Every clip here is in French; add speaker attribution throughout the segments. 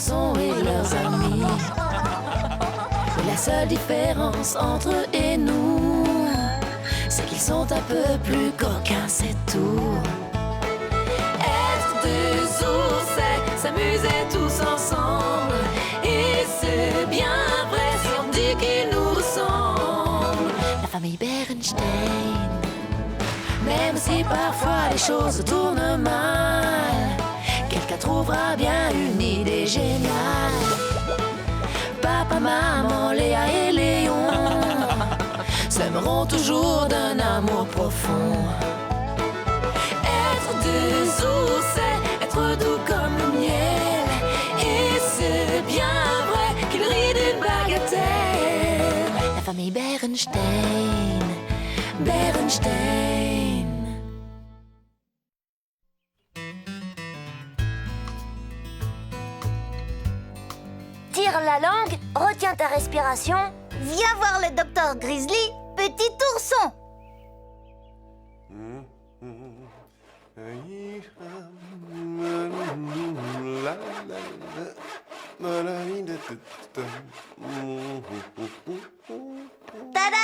Speaker 1: sont et leurs amis. Et la seule différence entre eux et nous, c'est qu'ils sont un peu plus coquins, c'est tout. Être des ours, c'est s'amuser tous ensemble. Et c'est bien vrai si on dit qu'ils nous ressemblent. La famille Berenstain. Même si parfois les choses tournent mal, quelqu'un trouvera bien une idée géniale. Papa, maman, Léa et Léon s'aimeront toujours d'un amour profond. Être des ours, c'est être doux comme le miel. Et c'est bien vrai qu'il rit d'une bagatelle. La famille Berenstain, Berenstain.
Speaker 2: Tire la langue, retiens ta respiration. Viens voir le docteur Grizzly, petit ourson. Tada!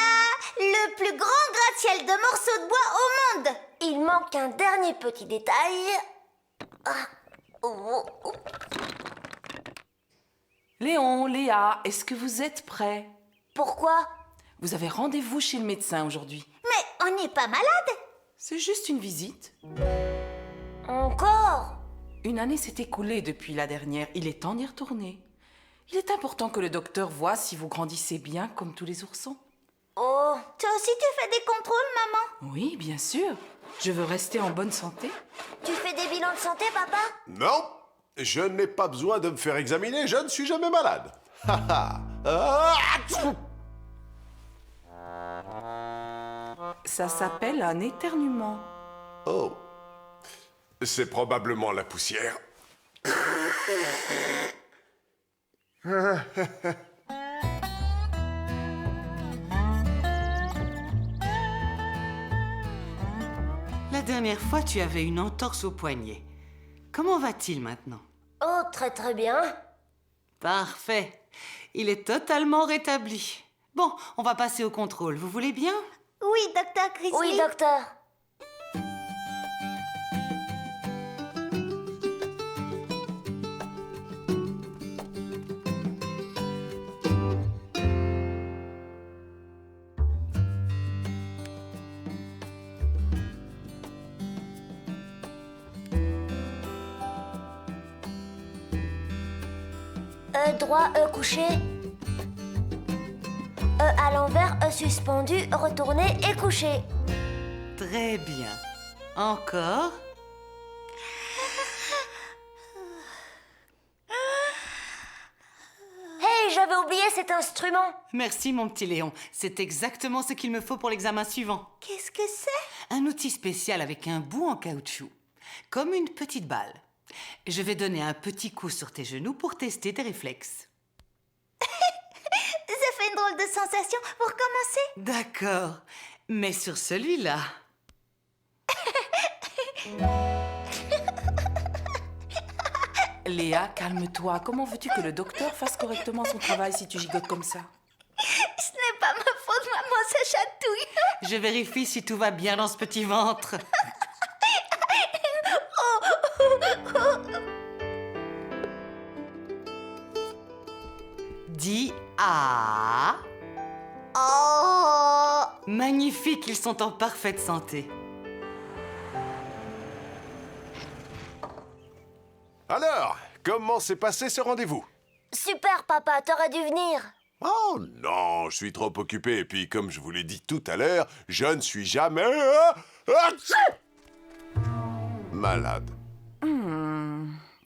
Speaker 2: Le plus grand gratte-ciel de morceaux de bois au monde. Il manque un dernier petit détail.
Speaker 3: Léon, Léa, est-ce que vous êtes prêts?
Speaker 2: Pourquoi?
Speaker 3: Vous avez rendez-vous chez le médecin aujourd'hui.
Speaker 2: Mais on n'est pas malade.
Speaker 3: C'est juste une visite.
Speaker 2: Encore?
Speaker 3: Une année s'est écoulée depuis la dernière. Il est temps d'y retourner. Il est important que le docteur voie si vous grandissez bien comme tous les oursons.
Speaker 2: Oh, toi aussi tu fais des contrôles, maman?
Speaker 3: Oui, bien sûr. Je veux rester en bonne santé.
Speaker 2: Tu fais des bilans de santé, papa?
Speaker 4: Non, je n'ai pas besoin de me faire examiner, je ne suis jamais malade.
Speaker 3: Ça s'appelle un éternuement.
Speaker 4: Oh, c'est probablement la poussière.
Speaker 5: La dernière fois, tu avais une entorse au poignet. Comment va-t-il maintenant?
Speaker 2: Oh, très très bien.
Speaker 5: Parfait. Il est totalement rétabli. Bon, on va passer au contrôle. Vous voulez bien?
Speaker 2: Oui, docteur Grizzly. Oui, docteur. Droit, couché. À l'envers, suspendu, retourné et couché.
Speaker 5: Très bien. Encore.
Speaker 2: Hey, j'avais oublié cet instrument.
Speaker 5: Merci, mon petit Léon. C'est exactement ce qu'il me faut pour l'examen suivant.
Speaker 2: Qu'est-ce que c'est?
Speaker 5: Un outil spécial avec un bout en caoutchouc. Comme une petite balle. Je vais donner un petit coup sur tes genoux pour tester tes réflexes.
Speaker 2: Ça fait une drôle de sensation pour commencer.
Speaker 5: D'accord. Mais sur celui-là...
Speaker 3: Léa, calme-toi. Comment veux-tu que le docteur fasse correctement son travail si tu gigotes comme ça?
Speaker 2: Ce n'est pas ma faute, maman, ça chatouille.
Speaker 5: Je vérifie si tout va bien dans ce petit ventre. Dis A.
Speaker 2: Oh.
Speaker 5: Magnifique, ils sont en parfaite santé.
Speaker 4: Alors, comment s'est passé ce rendez-vous?
Speaker 2: Super, papa, t'aurais dû venir.
Speaker 4: Oh non, je suis trop occupé. Et puis, comme je vous l'ai dit tout à l'heure, je ne suis jamais... malade.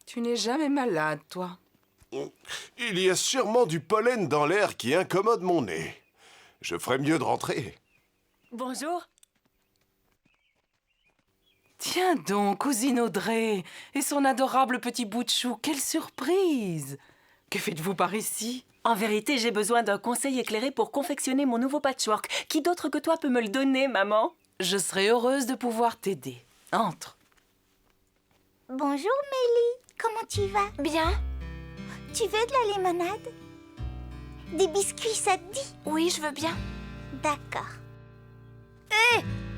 Speaker 3: Tu n'es jamais malade, toi.
Speaker 4: Il y a sûrement du pollen dans l'air qui incommode mon nez. Je ferais mieux de rentrer.
Speaker 6: Bonjour.
Speaker 3: Tiens donc, cousine Audrey et son adorable petit bout de chou. Quelle surprise! Que faites-vous par ici?
Speaker 6: En vérité, j'ai besoin d'un conseil éclairé pour confectionner mon nouveau patchwork. Qui d'autre que toi peut me le donner, maman?
Speaker 3: Je serai heureuse de pouvoir t'aider. Entre.
Speaker 2: Bonjour, Mélie. Comment tu vas? Bien. Tu veux de la limonade? Des biscuits, ça te dit?
Speaker 1: Oui, je veux bien.
Speaker 2: D'accord.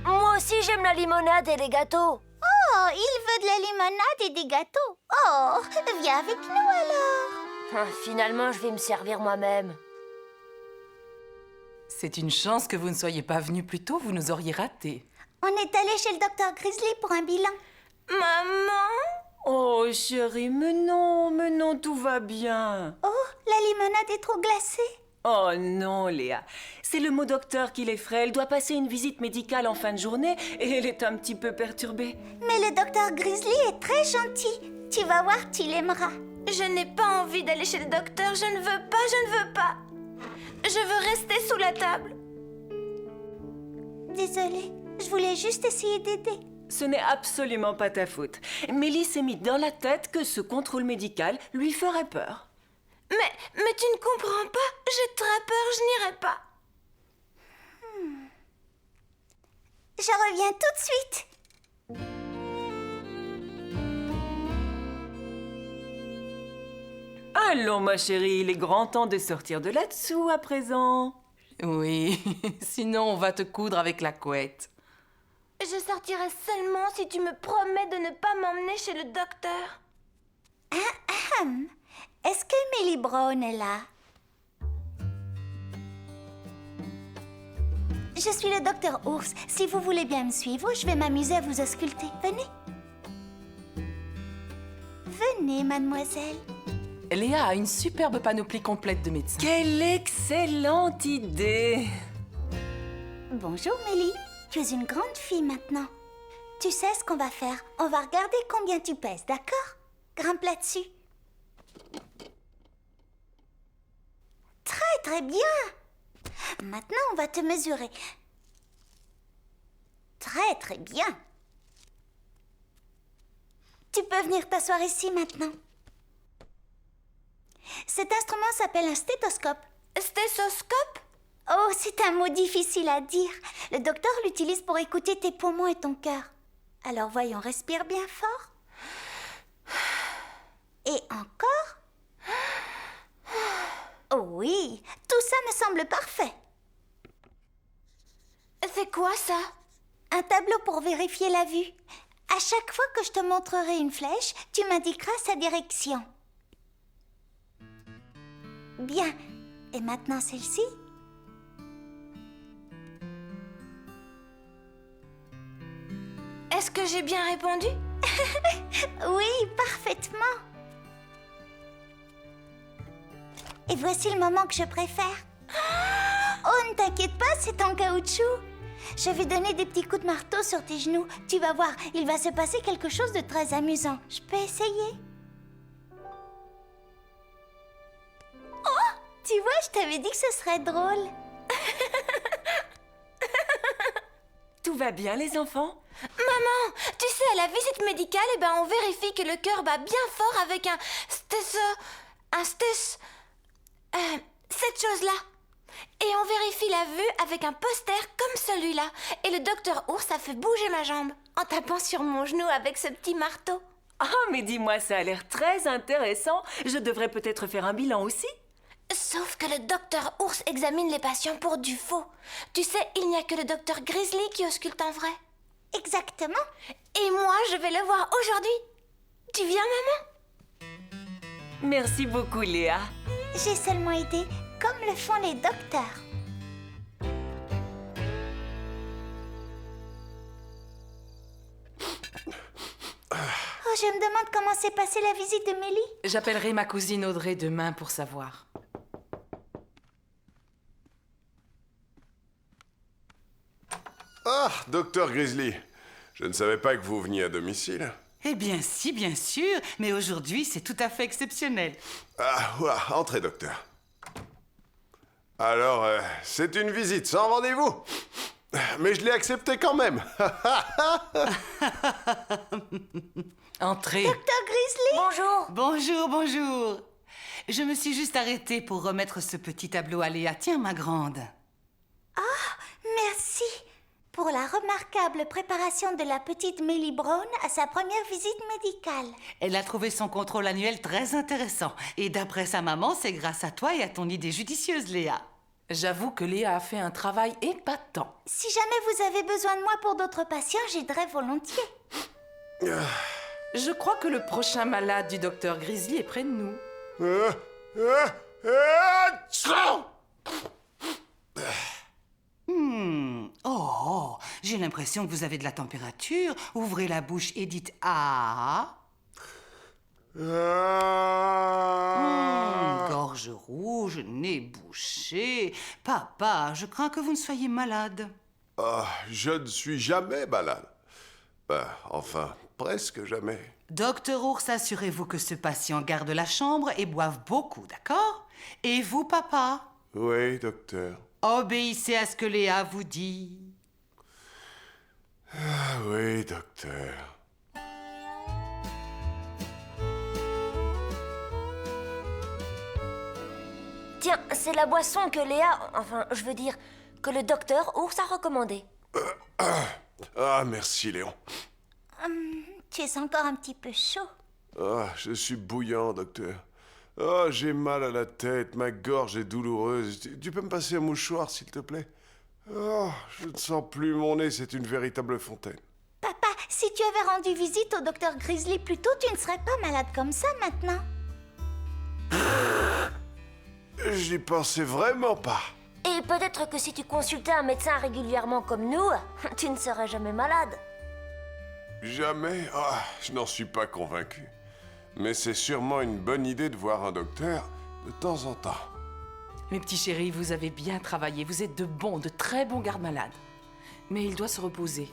Speaker 1: Moi aussi, j'aime la limonade et les gâteaux.
Speaker 2: Oh, il veut de la limonade et des gâteaux. Oh, viens avec nous alors.
Speaker 1: Finalement, je vais me servir moi-même.
Speaker 3: C'est une chance que vous ne soyez pas venu plus tôt, vous nous auriez ratés.
Speaker 2: On est allé chez le docteur Grizzly pour un bilan.
Speaker 1: Maman?
Speaker 6: Oh, chérie, mais non, tout va bien.
Speaker 2: Oh, la limonade est trop glacée.
Speaker 6: Oh non, Léa. C'est le mot docteur qui l'effraie. Elle doit passer une visite médicale en fin de journée et elle est un petit peu perturbée.
Speaker 2: Mais le docteur Grizzly est très gentil. Tu vas voir, tu l'aimeras.
Speaker 1: Je n'ai pas envie d'aller chez le docteur. Je ne veux pas. Je veux rester sous la table.
Speaker 2: Désolée, je voulais juste essayer d'aider.
Speaker 6: Ce n'est absolument pas ta faute. Mélie s'est mis dans la tête que ce contrôle médical lui ferait peur.
Speaker 1: Mais tu ne comprends pas. J'ai très peur, je n'irai pas.
Speaker 2: Je reviens tout de suite.
Speaker 6: Allons, ma chérie, il est grand temps de sortir de là-dessous à présent.
Speaker 3: Oui, sinon on va te coudre avec la couette.
Speaker 1: Je sortirai seulement si tu me promets de ne pas m'emmener chez le docteur.
Speaker 2: Est-ce que Mélie Brown est là? Je suis le docteur Ours. Si vous voulez bien me suivre, je vais m'amuser à vous ausculter. Venez. Venez, mademoiselle.
Speaker 3: Léa a une superbe panoplie complète de médecins.
Speaker 6: Quelle excellente idée!
Speaker 2: Bonjour, Mélie. Tu es une grande fille maintenant. Tu sais ce qu'on va faire? On va regarder combien tu pèses, d'accord? Grimpe là-dessus. Très, très bien. Maintenant, on va te mesurer. Très, très bien. Tu peux venir t'asseoir ici maintenant. Cet instrument s'appelle un stéthoscope.
Speaker 1: Stéthoscope?
Speaker 2: Oh, c'est un mot difficile à dire. Le docteur l'utilise pour écouter tes poumons et ton cœur. Alors voyons, respire bien fort. Et encore. Oh oui, tout ça me semble parfait.
Speaker 1: C'est quoi ça?
Speaker 2: Un tableau pour vérifier la vue. À chaque fois que je te montrerai une flèche, tu m'indiqueras sa direction. Bien. Et maintenant celle-ci?
Speaker 1: Est-ce que j'ai bien répondu?
Speaker 2: Oui, parfaitement. Et voici le moment que je préfère. Oh, ne t'inquiète pas, c'est en caoutchouc. Je vais donner des petits coups de marteau sur tes genoux. Tu vas voir, il va se passer quelque chose de très amusant. Je peux essayer? Oh, tu vois, je t'avais dit que ce serait drôle.
Speaker 6: Tout va bien, les enfants?
Speaker 1: Maman, tu sais, à la visite médicale, on vérifie que le cœur bat bien fort avec cette chose-là. Et on vérifie la vue avec un poster comme celui-là. Et le docteur Ours a fait bouger ma jambe en tapant sur mon genou avec ce petit marteau.
Speaker 6: Ah, mais dis-moi, ça a l'air très intéressant. Je devrais peut-être faire un bilan aussi.
Speaker 1: Sauf que le docteur Ours examine les patients pour du faux. Tu sais, il n'y a que le docteur Grizzly qui ausculte en vrai.
Speaker 2: Exactement.
Speaker 1: Et moi, je vais le voir aujourd'hui. Tu viens, maman?
Speaker 6: Merci beaucoup, Léa.
Speaker 2: J'ai seulement aidé comme le font les docteurs. Oh, je me demande comment s'est passée la visite de Mélie.
Speaker 3: J'appellerai ma cousine Audrey demain pour savoir.
Speaker 4: Ah, docteur Grizzly. Je ne savais pas que vous veniez à domicile.
Speaker 5: Eh bien si, bien sûr, mais aujourd'hui c'est tout à fait exceptionnel.
Speaker 4: Ah, ouah, entrez, docteur. Alors, c'est une visite sans rendez-vous. Mais je l'ai accepté quand même.
Speaker 3: Entrez.
Speaker 2: Docteur Grizzly.
Speaker 1: Bonjour.
Speaker 5: Bonjour, bonjour. Je me suis juste arrêtée pour remettre ce petit tableau à Léa. Tiens, ma grande.
Speaker 2: Merci. pour la remarquable préparation de la petite Millie Brown à sa première visite médicale.
Speaker 5: Elle a trouvé son contrôle annuel très intéressant. Et d'après sa maman, c'est grâce à toi et à ton idée judicieuse, Léa.
Speaker 3: J'avoue que Léa a fait un travail épatant.
Speaker 2: Si jamais vous avez besoin de moi pour d'autres patients, j'aiderai volontiers.
Speaker 3: Je crois que le prochain malade du docteur Grizzly est près de nous.
Speaker 5: Oh, j'ai l'impression que vous avez de la température. Ouvrez la bouche et dites « Ah ». Gorge rouge, nez bouché. Papa, je crains que vous ne soyez malade.
Speaker 4: Ah, je ne suis jamais malade. Enfin, presque jamais.
Speaker 5: Docteur Ours, assurez-vous que ce patient garde la chambre et boive beaucoup, d'accord? Et vous, papa?
Speaker 4: Oui, docteur.
Speaker 5: Obéissez à ce que Léa vous dit.
Speaker 4: Ah oui, docteur.
Speaker 7: Tiens, c'est la boisson que Léa... Enfin, je veux dire, que le docteur Ours a recommandé.
Speaker 4: Ah, merci, Léon.
Speaker 2: Tu es encore un petit peu chaud.
Speaker 4: Ah, je suis bouillant, docteur. Ah, j'ai mal à la tête, ma gorge est douloureuse. Tu peux me passer un mouchoir, s'il te plaît? Ah, je ne sens plus mon nez, c'est une véritable fontaine.
Speaker 2: Papa, si tu avais rendu visite au docteur Grizzly plus tôt, tu ne serais pas malade comme ça maintenant.
Speaker 4: J'y pensais vraiment pas.
Speaker 7: Et peut-être que si tu consultais un médecin régulièrement comme nous, tu ne serais jamais malade.
Speaker 4: Jamais? Ah, je n'en suis pas convaincu. Mais c'est sûrement une bonne idée de voir un docteur de temps en temps.
Speaker 3: Mes petits chéris, vous avez bien travaillé. Vous êtes de très bons gardes-malades. Mais il doit se reposer.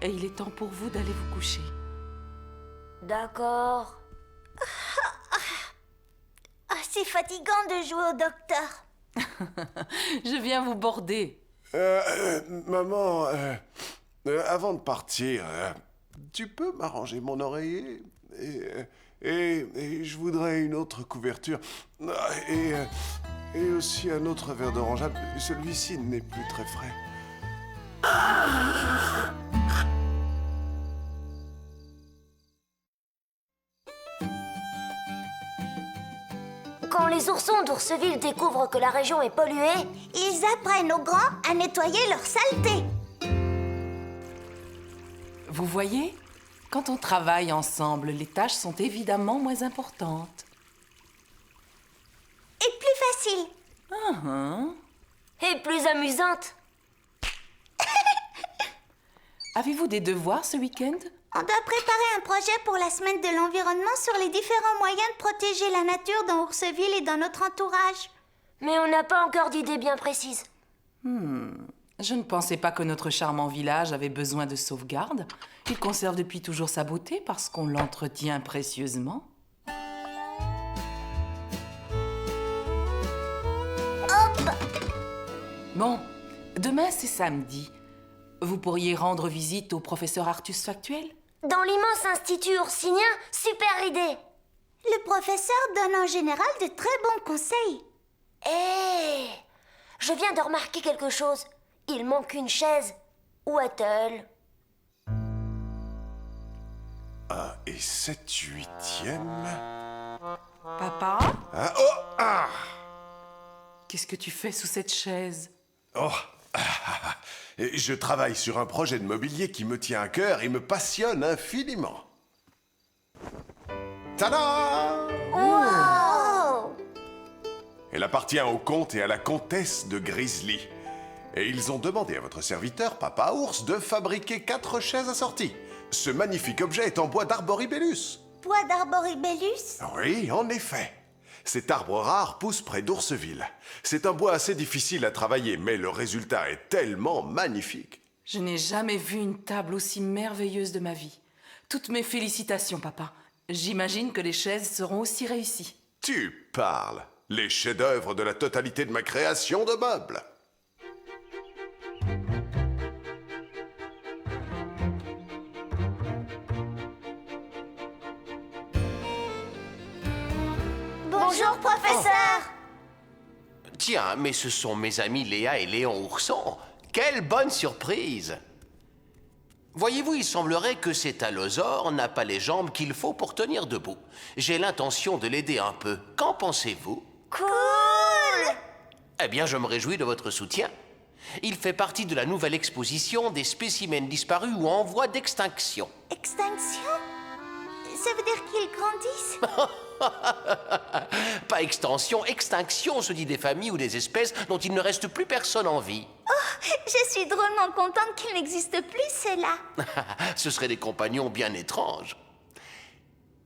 Speaker 3: Et il est temps pour vous d'aller vous coucher.
Speaker 7: D'accord.
Speaker 2: Ah, c'est fatigant de jouer au docteur.
Speaker 3: Je viens vous border.
Speaker 4: Maman, avant de partir, tu peux m'arranger mon oreiller? Et je voudrais une autre couverture. Et aussi un autre verre d'orangeade. Celui-ci n'est plus très frais.
Speaker 7: Quand les oursons d'Ourseville découvrent que la région est polluée,
Speaker 2: Ils apprennent aux grands à nettoyer leur saleté.
Speaker 3: Vous voyez, quand on travaille ensemble, les tâches sont évidemment moins importantes.
Speaker 2: Et plus facile.
Speaker 7: et plus amusante.
Speaker 3: Avez-vous des devoirs ce week-end?
Speaker 2: On doit préparer un projet pour la semaine de l'environnement sur les différents moyens de protéger la nature dans Ourseville et dans notre entourage.
Speaker 7: Mais on n'a pas encore d'idée bien précise.
Speaker 3: Je ne pensais pas que notre charmant village avait besoin de sauvegarde. Il conserve depuis toujours sa beauté parce qu'on l'entretient précieusement. Bon, demain c'est samedi. Vous pourriez rendre visite au professeur Artus Factuel?
Speaker 7: Dans l'immense institut oursinien, super idée.
Speaker 2: Le professeur donne en général de très bons conseils.
Speaker 7: Hé, je viens de remarquer quelque chose. Il manque une chaise. Où est-elle?
Speaker 4: 1 et 7/8.
Speaker 3: Papa?
Speaker 4: Ah, oh, ah!
Speaker 3: Qu'est-ce que tu fais sous cette chaise?
Speaker 4: Oh, et je travaille sur un projet de mobilier qui me tient à cœur et me passionne infiniment. Tada!
Speaker 7: Wow!
Speaker 4: Elle appartient au comte et à la comtesse de Grizzly. Et ils ont demandé à votre serviteur, Papa Ours, de fabriquer 4 chaises assorties. Ce magnifique objet est en bois d'arboribellus.
Speaker 2: Bois d'arboribellus?
Speaker 4: Oui, en effet. Cet arbre rare pousse près d'Ourseville. C'est un bois assez difficile à travailler, mais le résultat est tellement magnifique.
Speaker 3: Je n'ai jamais vu une table aussi merveilleuse de ma vie. Toutes mes félicitations, papa. J'imagine que les chaises seront aussi réussies.
Speaker 4: Tu parles. Les chefs-d'œuvre de la totalité de ma création de meubles.
Speaker 2: Bonjour, professeur.
Speaker 8: Tiens, mais ce sont mes amis Léa et Léon Ourson. Quelle bonne surprise! Voyez-vous, il semblerait que cet allosaure n'a pas les jambes qu'il faut pour tenir debout. J'ai l'intention de l'aider un peu. Qu'en pensez-vous?
Speaker 2: Cool!
Speaker 8: Eh bien, je me réjouis de votre soutien. Il fait partie de la nouvelle exposition des spécimens disparus ou en voie d'extinction.
Speaker 2: Extinction? Ça veut dire qu'ils grandissent?
Speaker 8: Pas extension, extinction, se dit des familles ou des espèces dont il ne reste plus personne en vie.
Speaker 2: Je suis drôlement contente qu'ils n'existent plus, ceux-là.
Speaker 8: Ce seraient des compagnons bien étranges.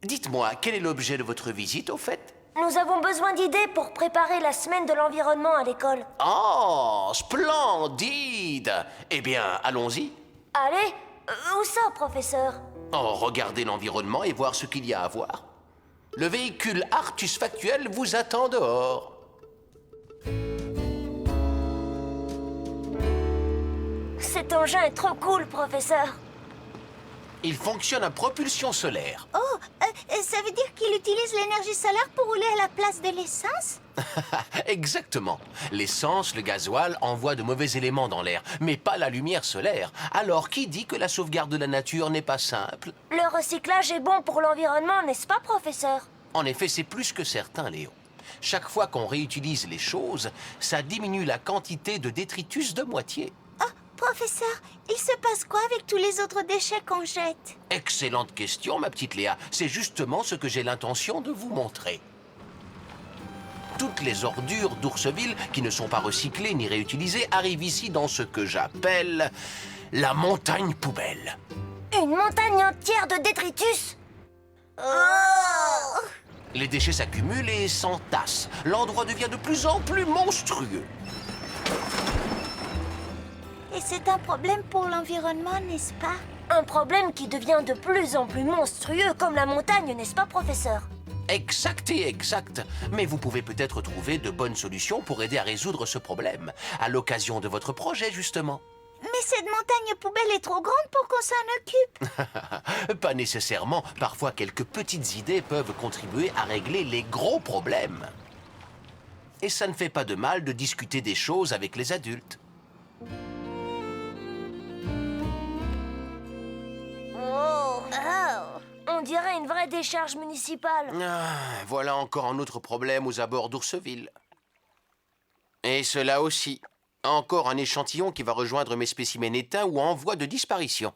Speaker 8: Dites-moi, quel est l'objet de votre visite, au fait?
Speaker 7: Nous avons besoin d'idées pour préparer la semaine de l'environnement à l'école.
Speaker 8: Oh, splendide! Eh bien, allons-y.
Speaker 7: Allez, où ça, professeur?
Speaker 8: Oh, regardez l'environnement et voir ce qu'il y a à voir. Le véhicule Artus Factuel vous attend dehors.
Speaker 7: Cet engin est trop cool, professeur.
Speaker 8: Il fonctionne à propulsion solaire.
Speaker 2: Oh, ça veut dire qu'il utilise l'énergie solaire pour rouler à la place de l'essence?
Speaker 8: Exactement. L'essence, le gasoil envoient de mauvais éléments dans l'air, mais pas la lumière solaire. Alors, qui dit que la sauvegarde de la nature n'est pas simple?
Speaker 7: Le recyclage est bon pour l'environnement, n'est-ce pas, professeur?
Speaker 8: En effet, c'est plus que certain, Léo. Chaque fois qu'on réutilise les choses, ça diminue la quantité de détritus de moitié.
Speaker 2: Oh, professeur, il se passe quoi avec tous les autres déchets qu'on jette?
Speaker 8: Excellente question, ma petite Léa. C'est justement ce que j'ai l'intention de vous montrer. Toutes les ordures d'Ourseville qui ne sont pas recyclées ni réutilisées arrivent ici dans ce que j'appelle la montagne poubelle.
Speaker 7: Une montagne entière de détritus?
Speaker 2: Oh!
Speaker 8: Les déchets s'accumulent et s'entassent. L'endroit devient de plus en plus monstrueux.
Speaker 2: Et c'est un problème pour l'environnement, n'est-ce pas?
Speaker 7: Un problème qui devient de plus en plus monstrueux comme la montagne, n'est-ce pas, professeur?
Speaker 8: Exact et exact. Mais vous pouvez peut-être trouver de bonnes solutions pour aider à résoudre ce problème, à l'occasion de votre projet, justement.
Speaker 2: Mais cette montagne poubelle est trop grande pour qu'on s'en occupe.
Speaker 8: Pas nécessairement. Parfois, quelques petites idées peuvent contribuer à régler les gros problèmes. Et ça ne fait pas de mal de discuter des choses avec les adultes.
Speaker 7: On dirait une vraie décharge municipale.
Speaker 8: Voilà encore un autre problème aux abords d'Ourseville. Et cela aussi. Encore un échantillon qui va rejoindre mes spécimens éteints ou en voie de disparition.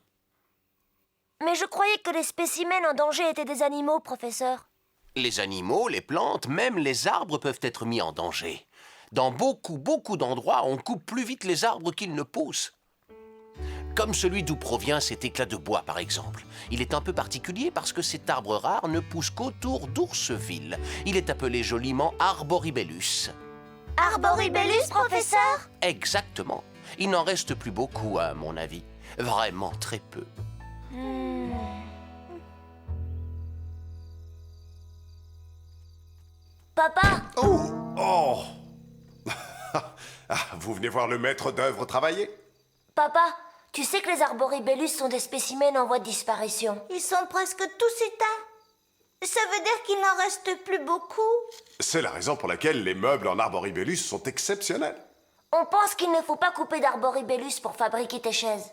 Speaker 7: Mais je croyais que les spécimens en danger étaient des animaux, professeur.
Speaker 8: Les animaux, les plantes, même les arbres peuvent être mis en danger. Dans beaucoup d'endroits, on coupe plus vite les arbres qu'ils ne poussent. Comme celui d'où provient cet éclat de bois, par exemple. Il est un peu particulier parce que cet arbre rare ne pousse qu'autour d'Ourseville. Il est appelé joliment Arboribellus.
Speaker 2: Arboribellus, professeur?
Speaker 8: Exactement. Il n'en reste plus beaucoup, à mon avis. Vraiment très peu.
Speaker 7: Papa,
Speaker 4: Oh Ah, vous venez voir le maître d'œuvre travailler?
Speaker 7: papa, tu sais que les arboribellus sont des spécimens en voie de disparition.
Speaker 2: Ils sont presque tous éteints. Ça veut dire qu'il n'en reste plus beaucoup.
Speaker 4: C'est la raison pour laquelle les meubles en arboribellus sont exceptionnels.
Speaker 7: On pense qu'il ne faut pas couper d'arboribellus pour fabriquer tes chaises.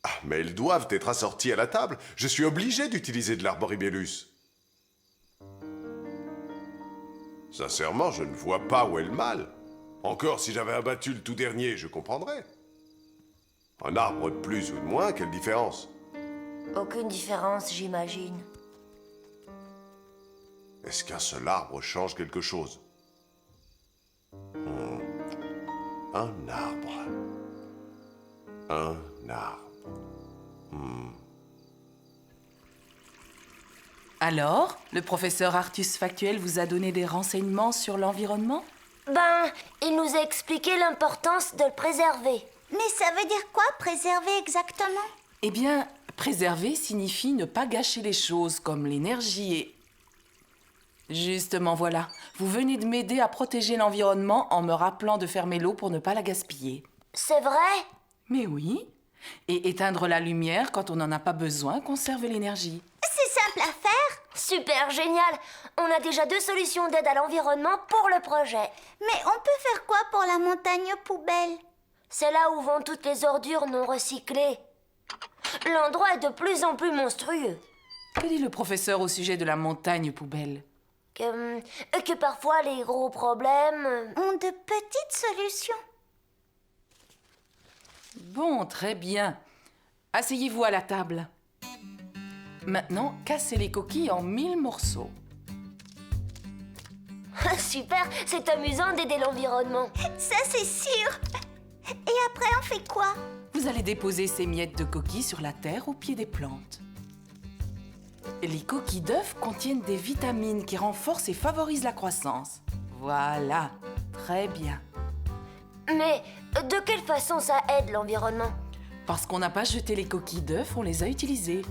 Speaker 4: Ah, mais ils doivent être assortis à la table. Je suis obligé d'utiliser de l'arboribellus. Sincèrement, je ne vois pas où est le mal. Encore si j'avais abattu le tout dernier, je comprendrais. Un arbre de plus ou de moins, quelle différence?
Speaker 7: Aucune différence, j'imagine.
Speaker 4: Est-ce qu'un seul arbre change quelque chose? Un arbre. Un arbre.
Speaker 3: Alors, le professeur Artus Factuel vous a donné des renseignements sur l'environnement?
Speaker 7: Ben, il nous a expliqué l'importance de le préserver.
Speaker 2: Mais ça veut dire quoi, préserver exactement?
Speaker 3: Eh bien, préserver signifie ne pas gâcher les choses comme l'énergie et... Justement, voilà. Vous venez de m'aider à protéger l'environnement en me rappelant de fermer l'eau pour ne pas la gaspiller.
Speaker 7: C'est vrai?
Speaker 3: Mais oui. Et éteindre la lumière quand on n'en a pas besoin conserve l'énergie.
Speaker 2: C'est simple à faire.
Speaker 7: Super génial! On a déjà 2 solutions d'aide à l'environnement pour le projet.
Speaker 2: Mais on peut faire quoi pour la montagne poubelle?
Speaker 7: C'est là où vont toutes les ordures non recyclées. L'endroit est de plus en plus monstrueux.
Speaker 3: Que dit le professeur au sujet de la montagne poubelle?
Speaker 7: Que parfois les gros problèmes...
Speaker 2: Ont de petites solutions.
Speaker 3: Bon, très bien. Asseyez-vous à la table. Maintenant, cassez les coquilles en 1000 morceaux.
Speaker 7: Super, c'est amusant d'aider l'environnement.
Speaker 2: Ça, c'est sûr. Et après, on fait quoi?
Speaker 3: Vous allez déposer ces miettes de coquilles sur la terre au pied des plantes. Les coquilles d'œufs contiennent des vitamines qui renforcent et favorisent la croissance. Voilà, très bien.
Speaker 7: Mais de quelle façon ça aide l'environnement?
Speaker 3: Parce qu'on n'a pas jeté les coquilles d'œufs, on les a utilisées.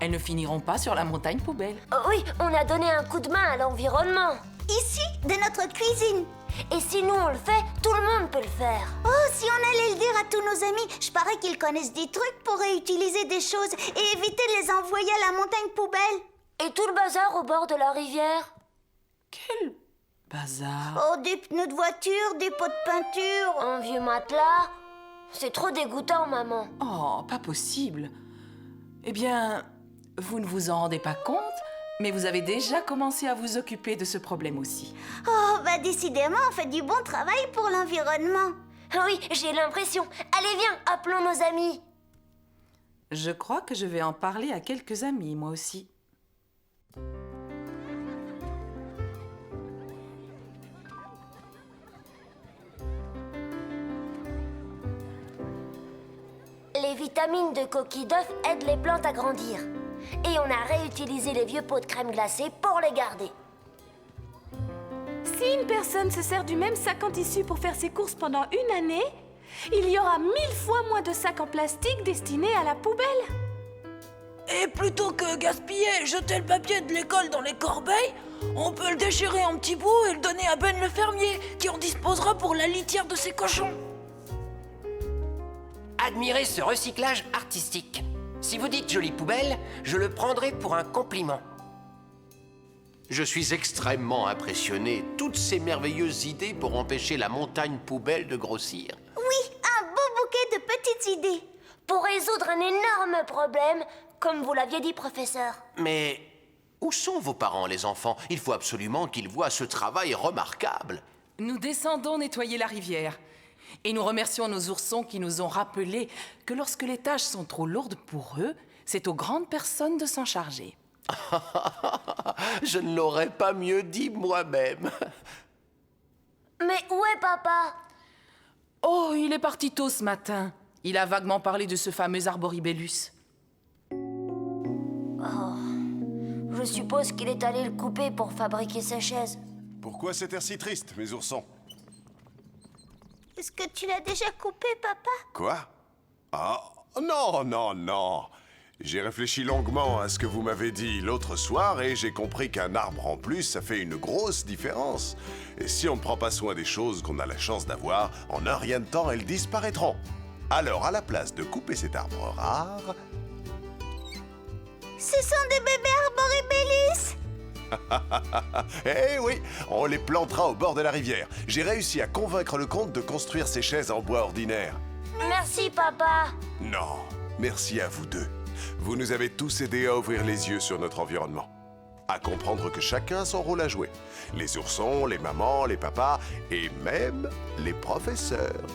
Speaker 3: Elles ne finiront pas sur la montagne poubelle.
Speaker 7: Oui, on a donné un coup de main à l'environnement.
Speaker 2: Ici, de notre cuisine.
Speaker 7: Et si nous on le fait, tout le monde peut le faire.
Speaker 2: Oh, si on allait le dire à tous nos amis, je parie qu'ils connaissent des trucs pour réutiliser des choses et éviter de les envoyer à la montagne poubelle.
Speaker 7: Et tout le bazar au bord de la rivière?
Speaker 3: Quel bazar!
Speaker 2: Oh, des pneus de voiture, des pots de peinture.
Speaker 7: Un vieux matelas? C'est trop dégoûtant, maman.
Speaker 3: Oh, pas possible. Eh bien, vous ne vous en rendez pas compte, mais vous avez déjà commencé à vous occuper de ce problème aussi.
Speaker 2: Oh, bah décidément, on fait du bon travail pour l'environnement.
Speaker 7: Oui, j'ai l'impression. Allez, viens, appelons nos amis.
Speaker 3: Je crois que je vais en parler à quelques amis, moi aussi.
Speaker 7: Les vitamines de coquilles d'œufs aident les plantes à grandir. Et on a réutilisé les vieux pots de crème glacée pour les garder.
Speaker 9: Si une personne se sert du même sac en tissu pour faire ses courses pendant une année, il y aura 1000 fois moins de sacs en plastique destinés à la poubelle.
Speaker 10: Et plutôt que gaspiller et jeter le papier de l'école dans les corbeilles, on peut le déchirer en petits bouts et le donner à Ben le fermier, qui en disposera pour la litière de ses cochons.
Speaker 11: Admirez ce recyclage artistique. Si vous dites jolie poubelle, je le prendrai pour un compliment.
Speaker 8: Je suis extrêmement impressionné. Toutes ces merveilleuses idées pour empêcher la montagne poubelle de grossir.
Speaker 2: Oui, un beau bouquet de petites idées.
Speaker 7: Pour résoudre un énorme problème, comme vous l'aviez dit, professeur.
Speaker 8: Mais où sont vos parents, les enfants? Il faut absolument qu'ils voient ce travail remarquable.
Speaker 3: Nous descendons nettoyer la rivière. Et nous remercions nos oursons qui nous ont rappelé que lorsque les tâches sont trop lourdes pour eux, c'est aux grandes personnes de s'en charger.
Speaker 8: Je ne l'aurais pas mieux dit moi-même.
Speaker 7: Mais où est papa?
Speaker 3: Oh, il est parti tôt ce matin. Il a vaguement parlé de ce fameux arboribellus.
Speaker 7: Je suppose qu'il est allé le couper pour fabriquer sa chaise.
Speaker 4: Pourquoi cet air si triste, mes oursons?
Speaker 2: Est-ce que tu l'as déjà coupé, papa?
Speaker 4: Quoi? Ah, non, non, non. J'ai réfléchi longuement à ce que vous m'avez dit l'autre soir et j'ai compris qu'un arbre en plus, ça fait une grosse différence. Et si on ne prend pas soin des choses qu'on a la chance d'avoir, en un rien de temps, elles disparaîtront. Alors, à la place de couper cet arbre rare...
Speaker 2: Ce sont des bébés arboribellus.
Speaker 4: Eh oui, on les plantera au bord de la rivière. J'ai réussi à convaincre le comte de construire ces chaises en bois ordinaire.
Speaker 7: Merci, papa.
Speaker 4: Non, merci à vous deux. Vous nous avez tous aidés à ouvrir les yeux sur notre environnement. À comprendre que chacun a son rôle à jouer. Les oursons, les mamans, les papas et même les professeurs.